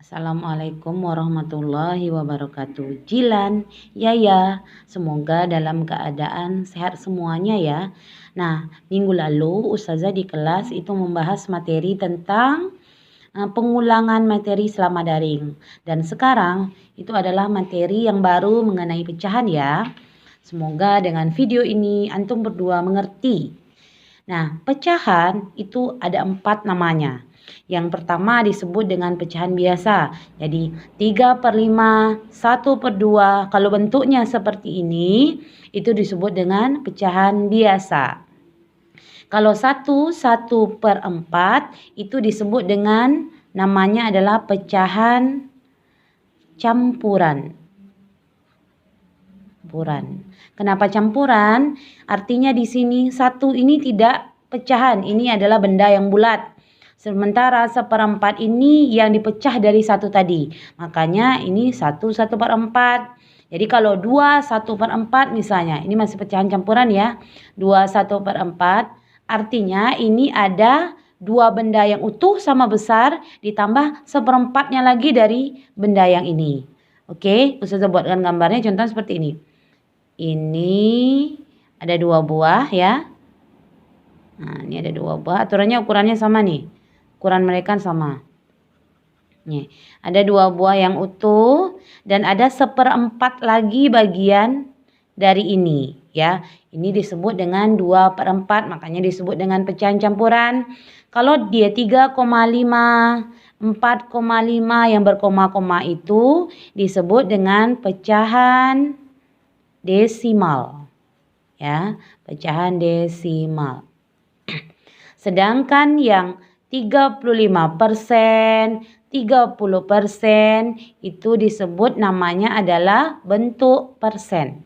Assalamualaikum warahmatullahi wabarakatuh. Jilan, Yaya, semoga dalam keadaan sehat semuanya ya. Nah, minggu lalu Ustazah di kelas itu membahas materi tentang pengulangan materi selama daring. Dan sekarang itu adalah materi yang baru mengenai pecahan ya. Semoga dengan video ini antum berdua mengerti. Nah, pecahan itu ada 4 namanya. Yang pertama disebut dengan pecahan biasa. Jadi 3/5, 1/2. Kalau bentuknya seperti ini, itu disebut dengan pecahan biasa. Kalau 1/4 itu disebut dengan namanya adalah pecahan campuran. Kenapa campuran? Artinya di sini 1 ini tidak pecahan, ini adalah benda yang bulat. Sementara 1/4 ini yang dipecah dari 1 tadi. Makanya ini 1/4. Jadi kalau 2/4 misalnya, ini masih pecahan campuran ya. 2/4 artinya ini ada 2 benda yang utuh sama besar ditambah 1/4-nya lagi dari benda yang ini. Oke, Ustazah buatkan gambarnya contoh seperti ini. Ini ada 2 buah ya. Nah, ini ada 2 buah. Aturannya ukurannya sama nih. Ukuran mereka sama. Nih, ada 2 buah yang utuh dan ada 1/4 lagi bagian dari ini ya. Ini disebut dengan 2/4, makanya disebut dengan pecahan campuran. Kalau dia 3,5, 4,5 yang berkoma-koma itu disebut dengan pecahan desimal. Ya, pecahan desimal. Sedangkan yang 35%, 30% itu disebut namanya adalah bentuk persen.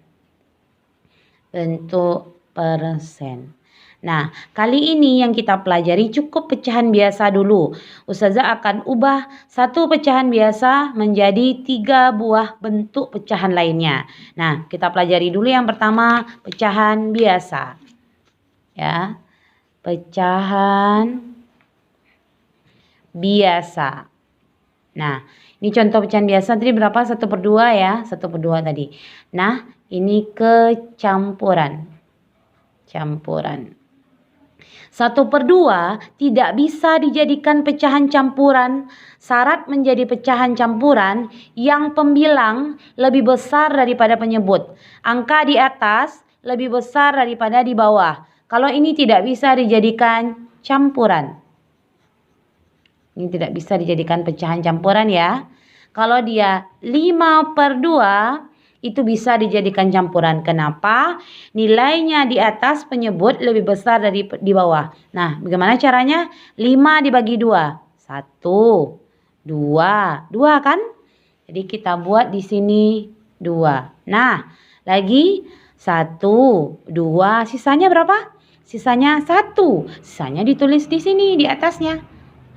Nah, kali ini yang kita pelajari cukup pecahan biasa dulu. Ustazah akan ubah 1 pecahan biasa menjadi 3 buah bentuk pecahan lainnya. Nah, kita pelajari dulu yang pertama pecahan biasa. Ya, pecahan biasa. Nah, ini contoh pecahan biasa tadi berapa? 1/2 ya, 1/2 tadi. Nah, ini kecampuran. 1/2 tidak bisa dijadikan pecahan campuran. Syarat menjadi pecahan campuran yang pembilang lebih besar daripada penyebut. Angka di atas lebih besar daripada di bawah. Kalau ini tidak bisa dijadikan campuran. Ini tidak bisa dijadikan pecahan campuran ya. Kalau dia 5/2 itu bisa dijadikan campuran. Kenapa? Nilainya di atas penyebut lebih besar dari di bawah. Nah, bagaimana caranya? 5 dibagi 2. 1, 2. 2 kan? Jadi kita buat di sini 2. Nah, lagi 1, 2. Sisanya berapa? Sisanya 1. Sisanya ditulis di sini di atasnya.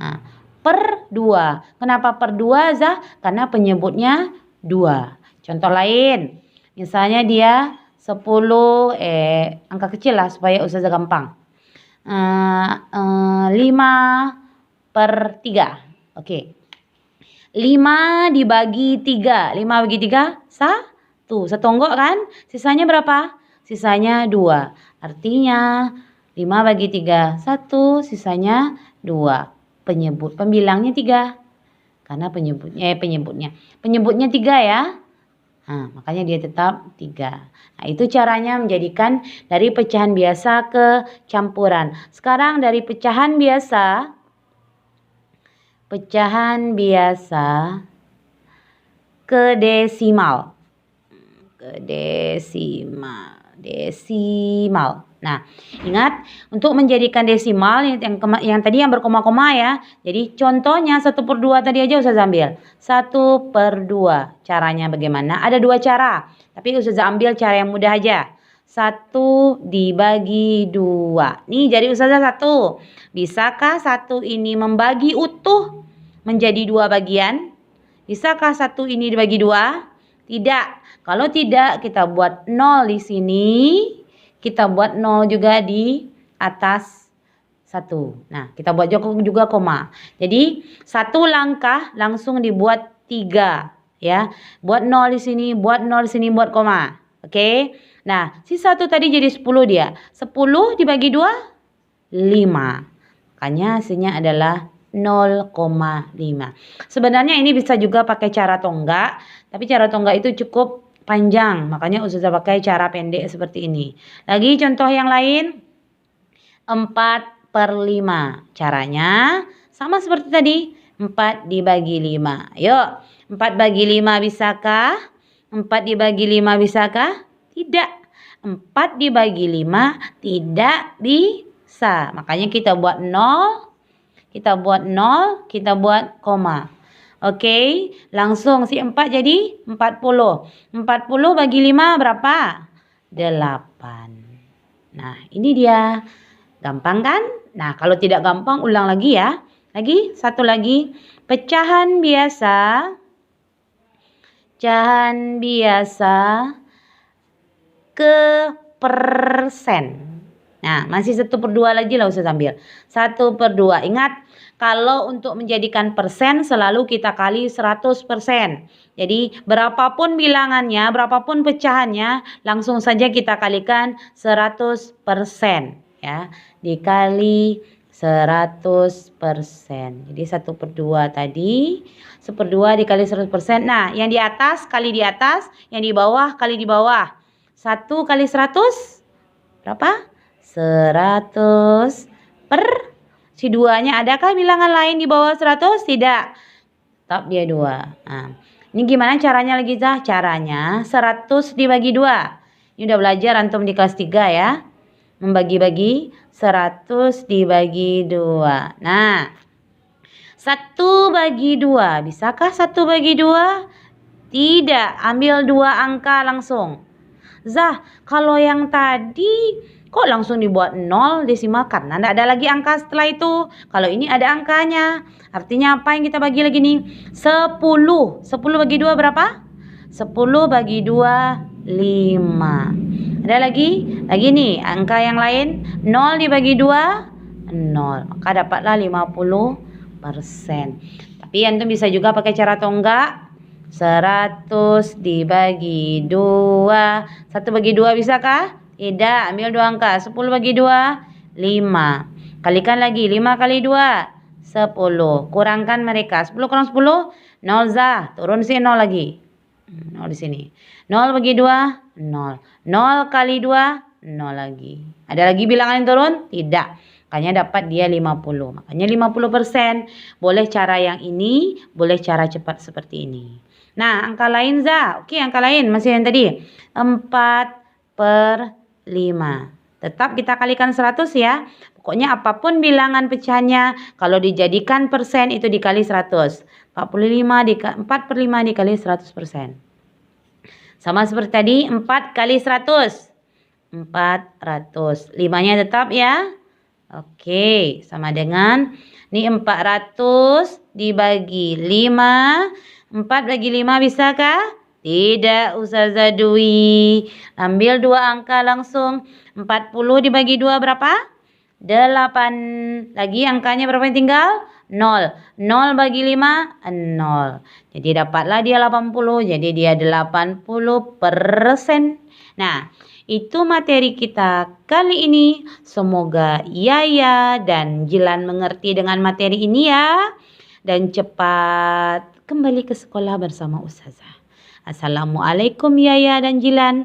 Nah, per 2. Kenapa per 2, Zah? Karena penyebutnya 2. Contoh lain, misalnya dia 10, angka kecil lah supaya Ustazah gampang. 5/3. Oke. 5 dibagi 3. 5 bagi 3, 1. 1 onggok kan? Sisanya berapa? Sisanya 2. Artinya 5 bagi 3, 1. Sisanya 2. Pembilangnya 3. Karena penyebutnya 3 ya. Nah, makanya dia tetap 3. Nah, itu caranya menjadikan dari pecahan biasa ke campuran. Sekarang dari pecahan biasa ke desimal. Desimal. Nah, ingat untuk menjadikan desimal yang tadi yang berkoma-koma ya. Jadi contohnya 1/2 tadi aja Ustazah ambil. 1/2. Caranya bagaimana? Ada 2 cara. Tapi Ustazah ambil cara yang mudah aja. 1 dibagi 2. Nih jadi Ustazah 1. Bisakah 1 ini membagi utuh menjadi 2 bagian? Bisakah 1 ini dibagi 2? Tidak. Kalau tidak, kita buat 0 di sini. Kita buat 0 juga di atas 1. Nah, kita buat juga koma. Jadi, 1 langkah langsung dibuat 3. Ya, buat 0 di sini, buat 0 di sini, buat koma. Oke. Nah, si 1 tadi jadi 10 dia. 10 dibagi 2, 5. Makanya hasilnya adalah 0,5. Sebenarnya ini bisa juga pakai cara tonggak, tapi cara tonggak itu cukup panjang. Makanya Ustazah pakai cara pendek seperti ini. Lagi contoh yang lain, 4/5. Caranya sama seperti tadi, 4 dibagi 5. Yuk, 4 bagi 5 bisakah? 4 dibagi 5 bisakah? Tidak. 4 dibagi 5 tidak bisa. Makanya kita buat 0, kita buat 0, kita buat koma. Oke, langsung si 4 jadi 40. 40 bagi 5 berapa? 8. Nah, ini dia. Gampang kan? Nah, kalau tidak gampang ulang lagi ya. Lagi, satu lagi. Pecahan biasa. Pecahan biasa ke persen. Nah, masih 1/2 lagi lah usah sambil. 1/2. Ingat, kalau untuk menjadikan persen selalu kita kali 100%. Jadi, berapapun bilangannya, berapapun pecahannya, langsung saja kita kalikan 100%. Ya, dikali 100%. Jadi 1/2 tadi, 1/2 dikali 100%. Nah, yang di atas kali di atas, yang di bawah kali di bawah. 1 kali 100 berapa? 100 per si 2-nya. Adakah bilangan lain di bawah 100? Tidak. Tetap dia 2. Nah, ini gimana caranya lagi Zah? Caranya 100 dibagi 2. Ini udah belajar antum di kelas 3 ya. Membagi-bagi 100 dibagi 2. Nah, 1 bagi 2. Bisakah 1 bagi 2? Tidak. Ambil 2 angka langsung. Zah, kalau yang tadi kok langsung dibuat 0 desimal karena tidak ada lagi angka setelah itu. Kalau ini ada angkanya. Artinya apa yang kita bagi lagi nih? 10. 10 bagi 2 berapa? 10 bagi 2, 5. Ada lagi? Lagi nih, angka yang lain. 0 dibagi 2, 0. Maka dapatlah 50%. Tapi antum bisa juga pakai cara tonggak. 100 dibagi 2. 1 bagi 2 bisakah? Tidak. Ambil 2 angka. 10 bagi 2, 5. Kalikan lagi. 5 kali 2, 10. Kurangkan mereka. 10 kurang 10, 0 Zah. Turun sini 0 lagi. 0 di sini. 0 bagi 2, 0. 0 kali 2, 0 lagi. Ada lagi bilangan yang turun? Tidak. Makanya dapat dia 50. Makanya 50%. Boleh cara yang ini, boleh cara cepat seperti ini. Nah, angka lain Zah. Oke, angka lain masih yang tadi. 4/5. Tetap kita kalikan 100 ya. Pokoknya apapun bilangan pecahannya, kalau dijadikan persen itu dikali 100. 4/5 dikali 100%. Sama seperti tadi, 4 kali 100. 400. 5-nya tetap ya. Oke, sama dengan ini 400 dibagi 5. 4 bagi 5 bisakah? Tidak, Ustazah Dwi. Ambil 2 angka langsung. 40 dibagi 2 berapa? 8. Lagi angkanya berapa yang tinggal? 0. 0 bagi 5, 0. Jadi dapatlah dia 80. Jadi dia 80%. Nah, itu materi kita kali ini. Semoga Yaya dan Jilan mengerti dengan materi ini ya. Dan cepat kembali ke sekolah bersama Ustazah. Assalamualaikum Yaya dan Jilan.